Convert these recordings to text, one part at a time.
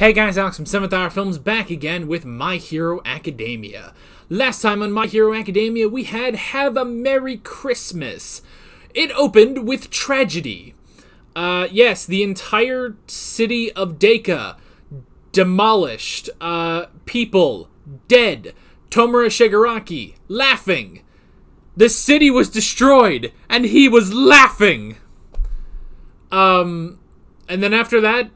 Hey guys, Alex from 7th Hour Films back again with My Hero Academia. Last time on My Hero Academia, we had Have a Merry Christmas. It opened with tragedy. Yes, the entire city of Deka demolished. People dead. Tomura Shigaraki laughing. The city was destroyed, and he was laughing. And then after that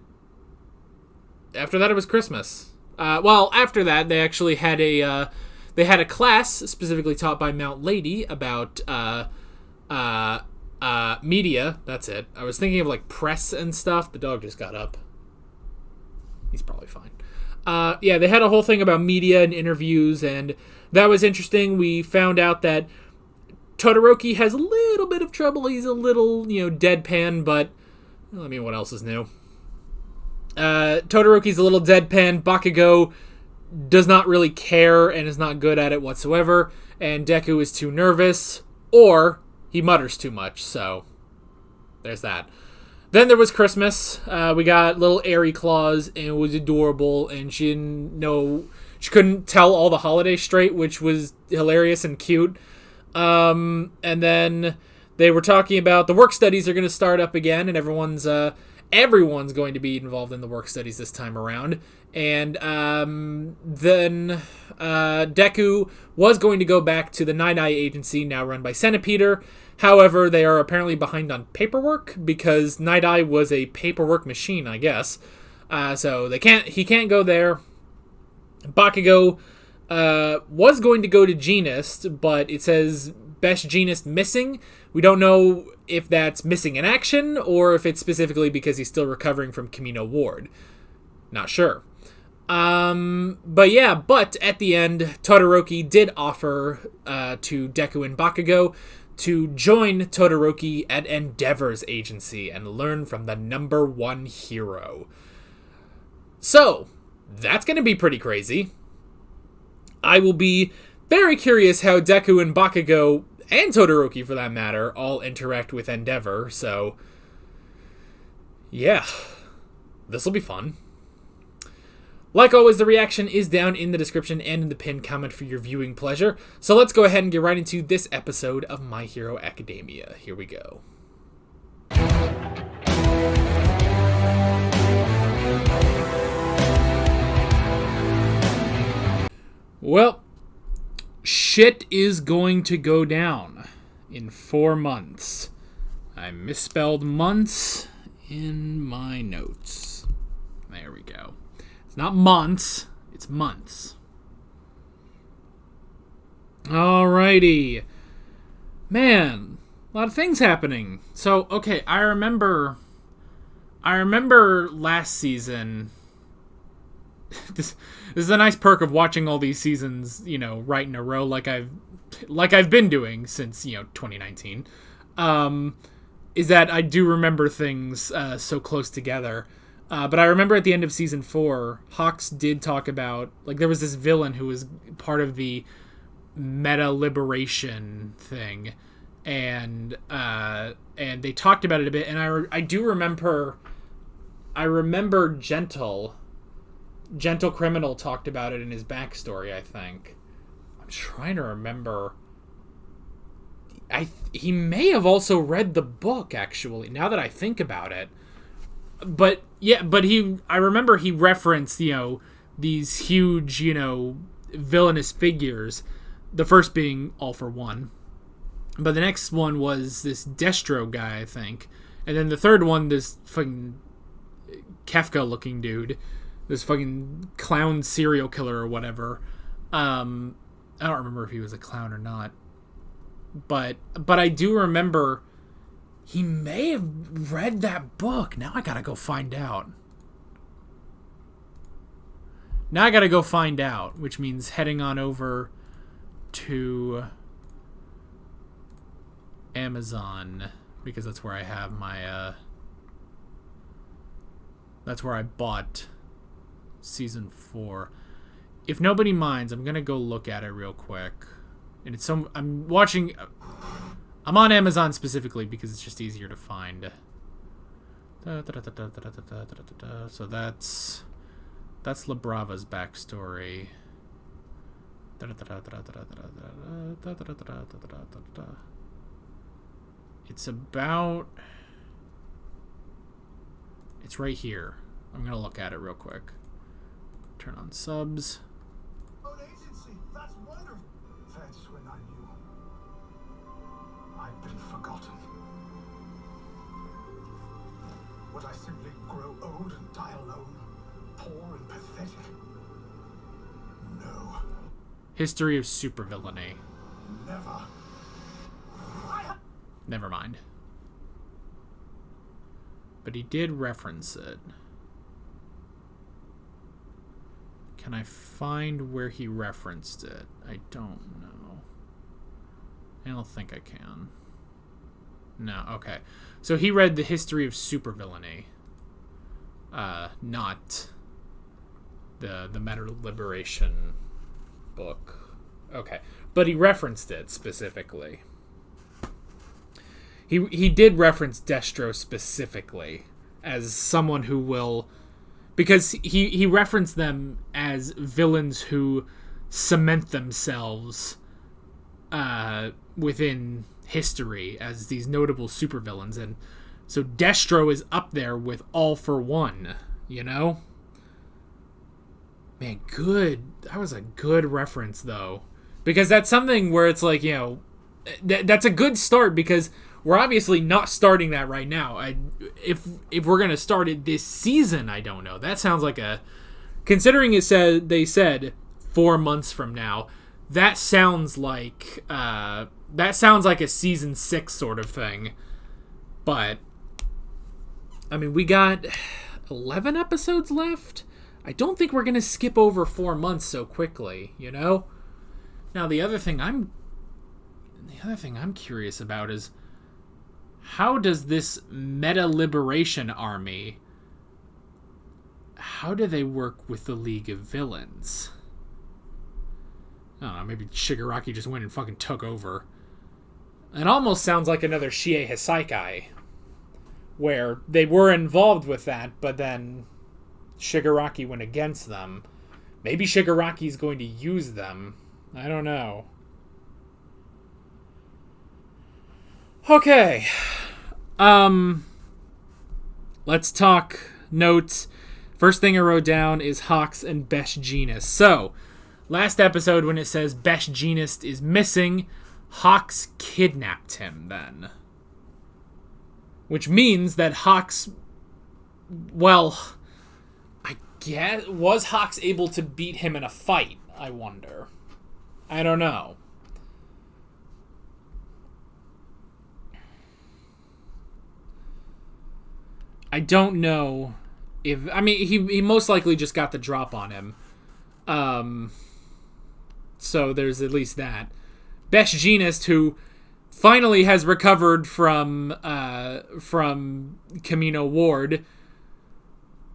it was Christmas. After that they actually had a class specifically taught by Mount Lady about media. That's it. I was thinking of like press and stuff. The dog just got up. He's probably fine. They had a whole thing about media and interviews, and that was interesting. We found out that Todoroki has a little bit of trouble. He's a little, deadpan, but I mean, what else is new? Todoroki's a little deadpan. Bakugo does not really care and is not good at it whatsoever. And Deku is too nervous, or he mutters too much. So, there's that. Then there was Christmas. We got little Airy Claus, and it was adorable. And she couldn't tell all the holidays straight, which was hilarious and cute. And then they were talking about the work studies are going to start up again, and everyone's going to be involved in the work studies this time around. And then Deku was going to go back to the Night-Eye Agency, now run by Centipeder. However, they are apparently behind on paperwork because Night-Eye was a paperwork machine, I guess. So he can't go there. Bakugo was going to go to Jeanist, but it says best Jeanist missing. We don't know if that's missing in action or if it's specifically because he's still recovering from Kamino Ward. Not sure. But at the end, Todoroki did offer to Deku and Bakugo to join Todoroki at Endeavor's agency and learn from the number one hero. So, that's going to be pretty crazy. I will be very curious how Deku and Bakugo, and Todoroki for that matter, all interact with Endeavor, so yeah, this will be fun. Like always, the reaction is down in the description and in the pinned comment for your viewing pleasure, so let's go ahead and get right into this episode of My Hero Academia. Here we go. Well, shit is going to go down in 4 months. I misspelled months in my notes. There we go. It's not months, it's months. Alrighty. Man, a lot of things happening. So, okay, I remember last season. This is a nice perk of watching all these seasons, right in a row, like I've been doing since 2019. Is that I do remember things so close together. But I remember at the end of season 4, Hawks did talk about there was this villain who was part of the meta liberation thing, and they talked about it a bit. And I do remember. I remember Gentle Criminal talked about it in his backstory, I think. I'm trying to remember. He may have also read the book, actually, now that I think about it. But I remember he referenced, these huge, villainous figures. The first being All for One. But the next one was this Destro guy, I think. And then the third one, this fucking Kefka-looking dude. This fucking clown serial killer or whatever. I don't remember if he was a clown or not. But I do remember he may have read that book. Now I gotta go find out. Which means heading on over to Amazon, because that's where I have my that's where I bought season 4. If nobody minds, I'm gonna go look at it real quick. And I'm on Amazon specifically because it's just easier to find. So that's That's La Brava's backstory. It's about... It's right here. I'm going to look at it real quick. Turn on subs. Agency. That's wonderful. That's when I knew I'd been forgotten. Would I simply grow old and die alone? Poor and pathetic? No. History of supervillainy. Never. Never mind. But he did reference it. Can I find where he referenced it? I don't know. I don't think I can. No, okay. So he read The History of Supervillainy. Not the Meta Liberation book. Okay. But he referenced it specifically. He did reference Destro specifically as someone who will... Because he referenced them as villains who cement themselves within history as these notable supervillains. And so Destro is up there with All for One, you know? Man, good. That was a good reference, though. Because that's something where it's like, you know, that's a good start because... We're obviously not starting that right now. If we're gonna start it this season, I don't know. That sounds like a, considering they said 4 months from now. That sounds like a season 6 sort of thing. But I mean, we got 11 episodes left. I don't think we're gonna skip over 4 months so quickly. You know. Now the other thing I'm curious about is, how does this Meta Liberation Army, how do they work with the League of Villains? I don't know, maybe Shigaraki just went and fucking took over. It almost sounds like another Shie Hisaikai, where they were involved with that, but then Shigaraki went against them. Maybe Shigaraki's going to use them. I don't know. Okay. Let's talk notes. First thing I wrote down is Hawks and Best Jeanist. So, last episode when it says Best Jeanist is missing, Hawks kidnapped him then. Which means that Hawks, well, I guess, was Hawks able to beat him in a fight, I wonder. I don't know. I don't know if... I mean, he most likely just got the drop on him. So there's at least that. Best Jeanist, who finally has recovered from Camino Ward,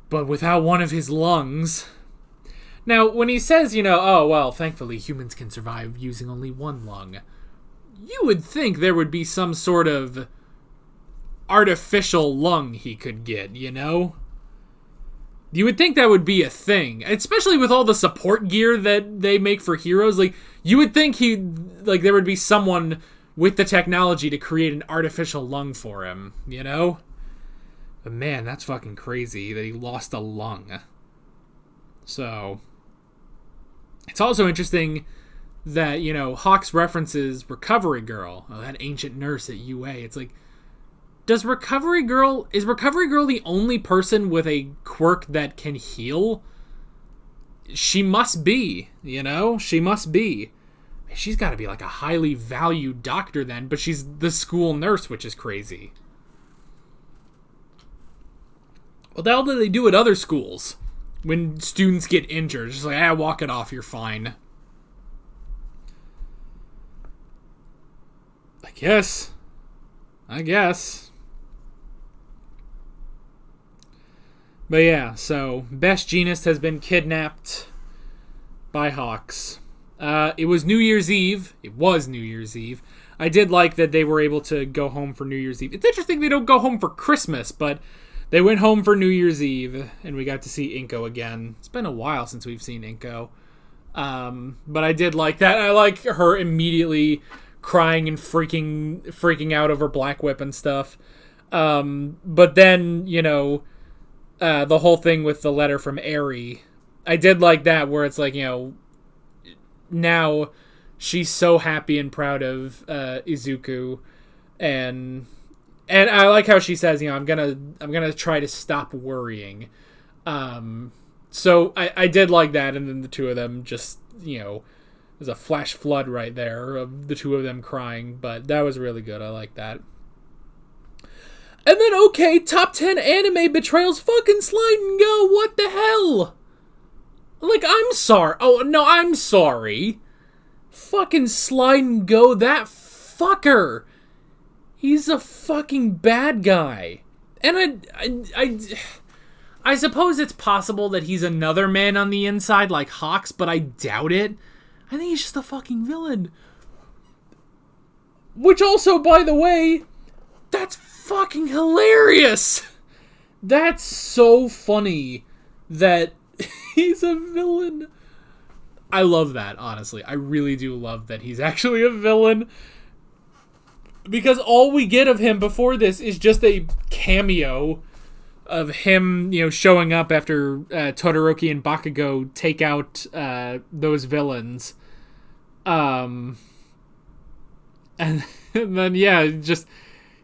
but without one of his lungs. Now, when he says, you know, oh, well, thankfully humans can survive using only one lung, you would think there would be some sort of artificial lung he could get, you know? You would think that would be a thing, especially with all the support gear that they make for heroes. Like, you would think there would be someone with the technology to create an artificial lung for him, you know? But man, that's fucking crazy that he lost a lung. So, it's also interesting that, you know, Hawks references Recovery Girl, that ancient nurse at UA. It's like, is Recovery Girl the only person with a quirk that can heal? She must be, you know? She must be. She's got to be like a highly valued doctor then, but she's the school nurse, which is crazy. What the hell do they do at other schools when students get injured? Just like, walk it off, you're fine. I guess. But yeah, so Best Jeanist has been kidnapped by Hawks. It was New Year's Eve. I did like that they were able to go home for New Year's Eve. It's interesting they don't go home for Christmas, but they went home for New Year's Eve, and we got to see Inko again. It's been a while since we've seen Inko. But I did like that. I like her immediately crying and freaking out over Black Whip and stuff. But then, you know, the whole thing with the letter from Eri, I did like that, where it's like, you know, now she's so happy and proud of Izuku, and I like how she says, you know, I'm gonna try to stop worrying. So I did like that, and then the two of them just, you know, there's a flash flood right there of the two of them crying, but that was really good. I like that. And then, okay, top 10 anime betrayals, fucking Slide and Go, what the hell? Like, I'm sorry. Oh, no, I'm sorry. Fucking Slide and Go, that fucker. He's a fucking bad guy. And I suppose it's possible that he's another man on the inside like Hawks, but I doubt it. I think he's just a fucking villain. Which also, by the way, that's fucking hilarious. That's so funny that he's a villain. I love that, honestly. I really do love that he's actually a villain. Because all we get of him before this is just a cameo of him, you know, showing up after Todoroki and Bakugo take out those villains. And then, yeah, just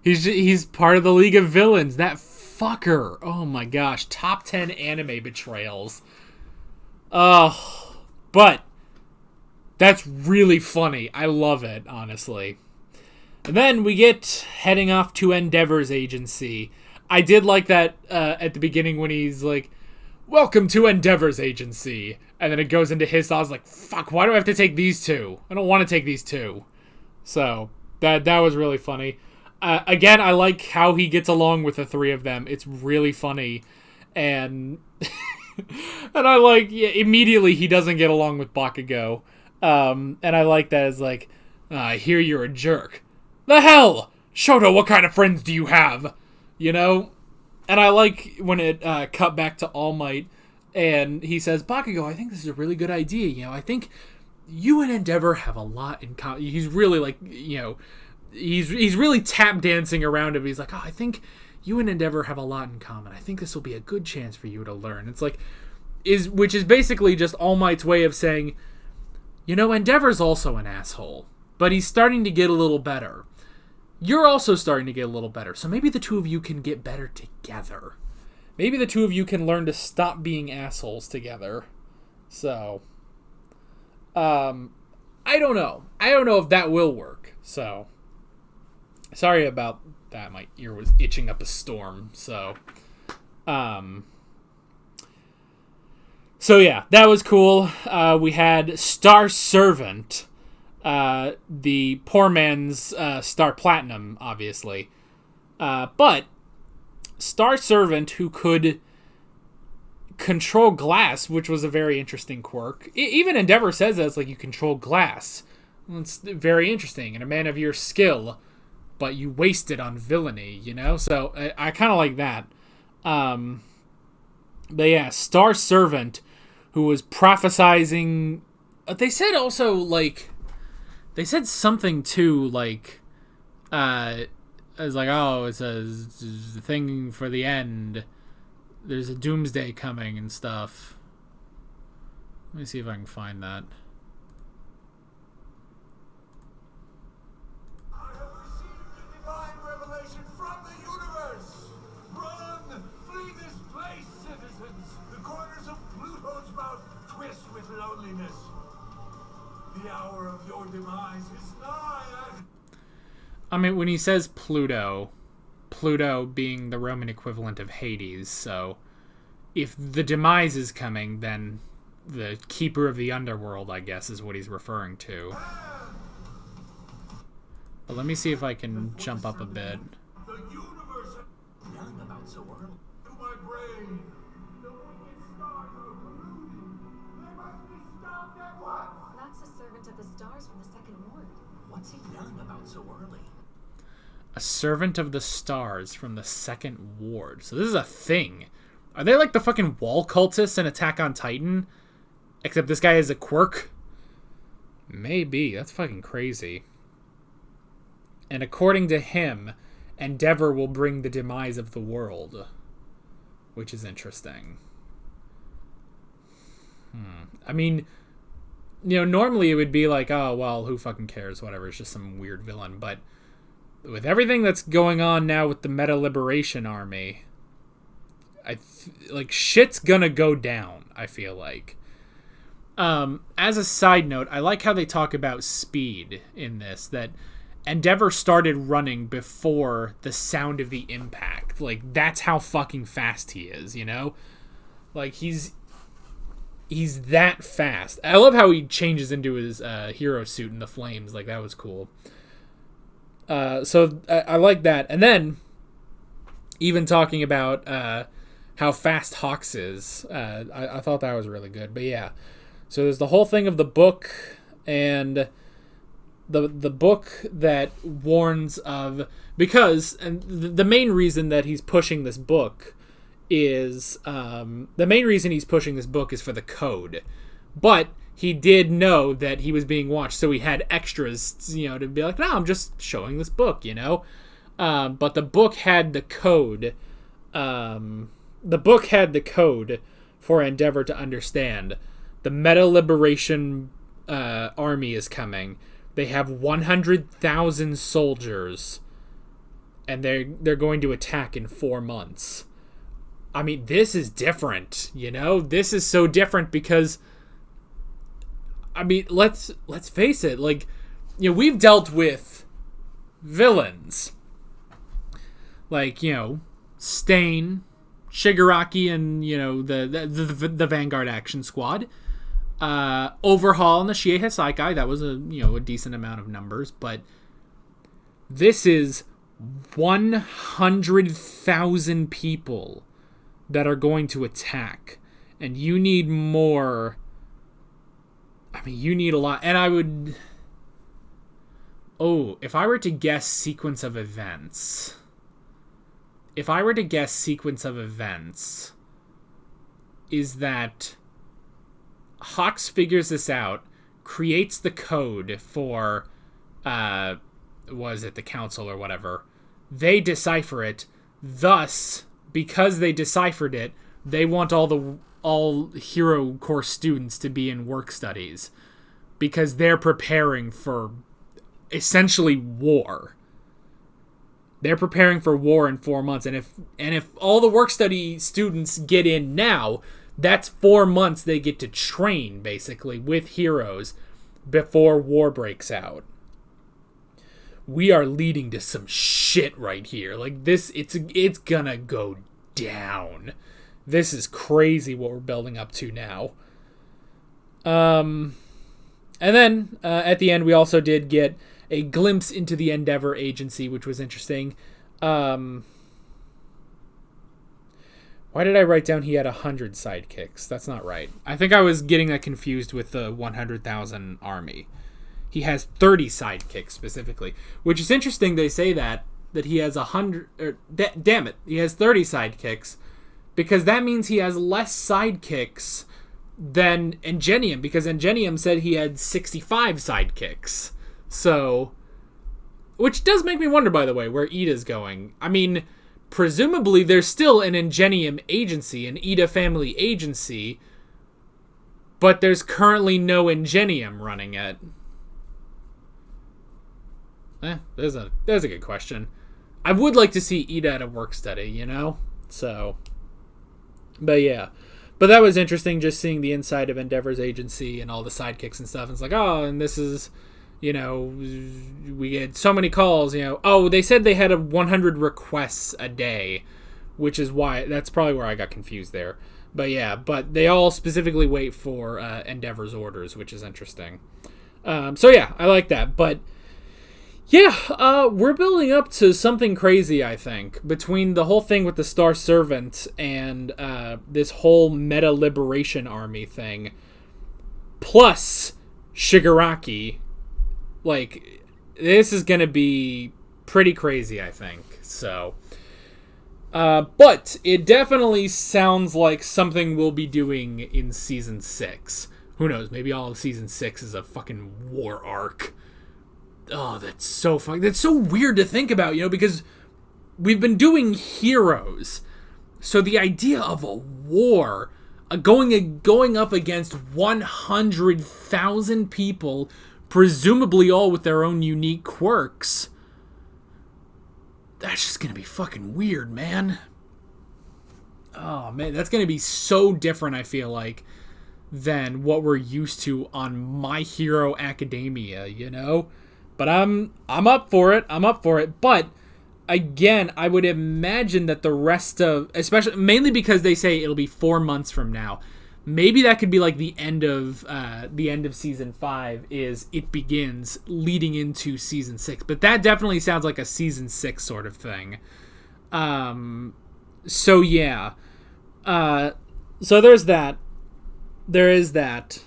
he's part of the League of Villains. That fucker. Oh my gosh. Top 10 anime betrayals. But that's really funny. I love it, honestly. And then we get heading off to Endeavor's agency. I did like that at the beginning when he's like, "Welcome to Endeavor's agency." And then it goes into his thoughts like, fuck, why do I have to take these two? I don't want to take these two. So, that was really funny. Again, I like how he gets along with the three of them. It's really funny. And and I like, yeah, immediately he doesn't get along with Bakugo. And I like that as like, I hear you're a jerk. The hell? Shoto, what kind of friends do you have? You know? And I like when it cut back to All Might, and he says, Bakugo, I think this is a really good idea. You know, I think you and Endeavor have a lot in common. He's really like, you know, he's really tap dancing around him. He's like, oh, I think you and Endeavor have a lot in common. I think this will be a good chance for you to learn. It's like, which is basically just All Might's way of saying, you know, Endeavor's also an asshole, but he's starting to get a little better. You're also starting to get a little better, so maybe the two of you can get better together. Maybe the two of you can learn to stop being assholes together. So, I don't know. I don't know if that will work. So, sorry about that. My ear was itching up a storm. So yeah, that was cool. We had Star Servant, the poor man's Star Platinum, obviously. But Star Servant, who could control glass, which was a very interesting quirk. Even Endeavor says that it's like you control glass. Well, it's very interesting, and a man of your skill, but you waste it on villainy, you know? So I kind of like that. But yeah, Star Servant, who was prophesizing. They said also, like, they said something too, like, it's like, oh, it's a thing for the end. There's a doomsday coming and stuff. Let me see if I can find that. I have received a divine revelation from the universe. Run! Flee this place, citizens! The corners of Pluto's mouth twist with loneliness. The hour of your demise is nigh. I mean, when he says Pluto being the Roman equivalent of Hades, so if the demise is coming, then the keeper of the underworld, I guess, is what he's referring to. But let me see if I can jump up a bit. The universe nothing about so early. To my brain. The wicked stars are polluting. They must be stopped at once. That's a servant of the stars from the second ward. What's he yelling about so early? A servant of the stars from the second ward. So this is a thing. Are they like the fucking wall cultists in Attack on Titan? Except this guy has a quirk? Maybe. That's fucking crazy. And according to him, Endeavor will bring the demise of the world. Which is interesting. I mean, normally it would be like, oh, well, who fucking cares? Whatever, it's just some weird villain. But with everything that's going on now with the Meta Liberation Army, shit's gonna go down, I feel like. As a side note, I like how they talk about speed in this, that Endeavor started running before the sound of the impact. Like, that's how fucking fast he is, Like, he's that fast. I love how he changes into his hero suit in the flames. Like, that was cool. So I like that. And then, even talking about how fast Hawks is, I thought that was really good. But yeah, so there's the whole thing of the book, and the book that warns of, because, and the main reason that he's pushing this book is for the code, but he did know that he was being watched, so he had extras, to be like, no, I'm just showing this book, but the book had the code. The book had the code for Endeavor to understand. The Meta Liberation Army is coming. They have 100,000 soldiers, and they're going to attack in 4 months. I mean, this is different, This is so different because, I mean, let's face it. Like, we've dealt with villains like, Stain, Shigaraki, and the Vanguard Action Squad. Overhaul and the Shiei Saikai, that was a decent amount of numbers, but this is 100,000 people that are going to attack, and you need more. I mean, you need a lot, and I would. Oh, if I were to guess sequence of events. Is that Hawks figures this out, creates the code for, was it the council or whatever? They decipher it. Thus, because they deciphered it, they want all Hero Corps students to be in work studies, because they're preparing for essentially war. They're preparing for war in 4 months, and if all the work study students get in now, that's 4 months they get to train, basically, with heroes before war breaks out. We are leading to some shit right here. Like, this, it's gonna go down. This is crazy what we're building up to now. And then, at the end, we also did get a glimpse into the Endeavor Agency, which was interesting. Why did I write down he had 100 sidekicks? That's not right. I think I was getting that confused with the 100,000 army. He has 30 sidekicks specifically, which is interesting. They say that he has 100. Damn it, he has 30 sidekicks, because that means he has less sidekicks than Ingenium, because Ingenium said he had 65 sidekicks. So, which does make me wonder, by the way, where Ida's going. I mean, presumably there's still an Ingenium agency, an Ida family agency, but there's currently no Ingenium running it. There's a good question. I would like to see Ida at a work study, So, but yeah. But that was interesting, just seeing the inside of Endeavor's agency and all the sidekicks and stuff. And it's like, oh, and this is, we get so many calls, Oh, they said they had 100 requests a day, which is why, that's probably where I got confused there. But yeah, but they all specifically wait for Endeavor's orders, which is interesting. So yeah, I like that. But yeah, we're building up to something crazy, I think, between the whole thing with the Star Servant and this whole Meta Liberation Army thing, plus Shigaraki. Like, this is going to be pretty crazy, I think. So, but it definitely sounds like something we'll be doing in season 6. Who knows? Maybe all of season 6 is a fucking war arc. Oh, that's so fun. That's so weird to think about, because we've been doing heroes. So the idea of a war, going up against 100,000 people, presumably all with their own unique quirks. That's just gonna be fucking weird, man. Oh, man, that's gonna be so different, I feel like, than what we're used to on My Hero Academia, But I'm up for it. But again, I would imagine that the rest of, especially mainly because they say it'll be 4 months from now, maybe that could be like the end of season 5 is it begins leading into season 6. But that definitely sounds like a season 6 sort of thing. So yeah. So there's that. There is that.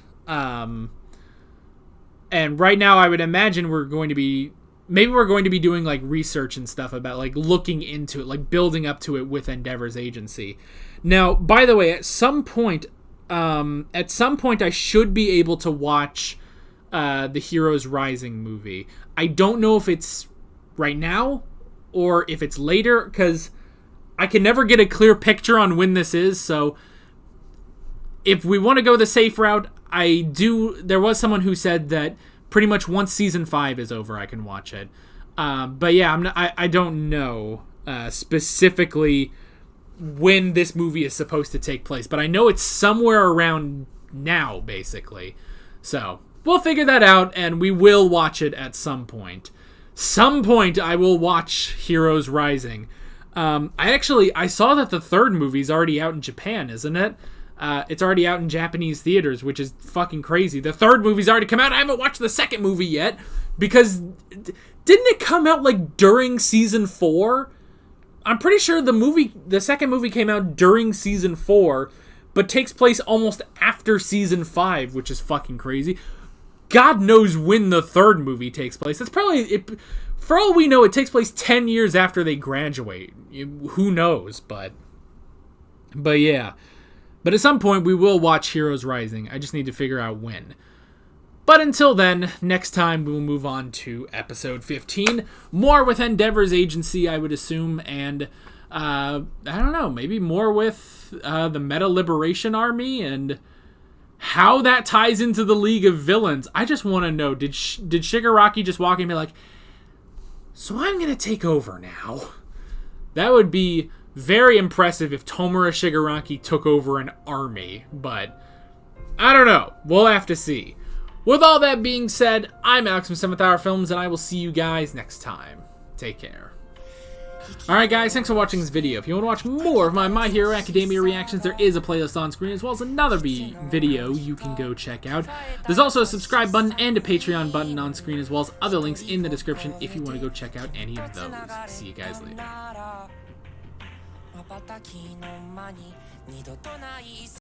And right now I would imagine we're going to be doing like research and stuff about like looking into it, like building up to it with Endeavor's agency. Now, by the way, at some point I should be able to watch the Heroes Rising movie. I don't know if it's right now or if it's later, because I can never get a clear picture on when this is. So if we want to go the safe route, there was someone who said that pretty much once season 5 is over, I can watch it. But yeah, I don't know specifically when this movie is supposed to take place, but I know it's somewhere around now, basically. So we'll figure that out, and we will watch it at some point. Some point I will watch Heroes Rising. I saw that the third movie's already out in Japan, isn't it? It's already out in Japanese theaters, which is fucking crazy. The third movie's already come out. I haven't watched the second movie yet, because didn't it come out like during season 4? I'm pretty sure the second movie came out during season 4, but takes place almost after season 5, which is fucking crazy. God knows when the third movie takes place. That's probably, for all we know, it takes place 10 years after they graduate. Who knows, but yeah. But at some point, we will watch Heroes Rising. I just need to figure out when. But until then, next time we will move on to episode 15. More with Endeavor's agency, I would assume, and I don't know, maybe more with the Meta Liberation Army and how that ties into the League of Villains. I just want to know, did Shigaraki just walk in and be like, so I'm going to take over now? That would be very impressive if Tomura Shigaraki took over an army, but I don't know. We'll have to see. With all that being said, I'm Alex from 7th Hour Films, and I will see you guys next time. Take care. Alright guys, thanks for watching this video. If you want to watch more of My Hero Academia reactions, there is a playlist on screen, as well as another video you can go check out. There's also a subscribe button and a Patreon button on screen, as well as other links in the description if you want to go check out any of those. See you guys later.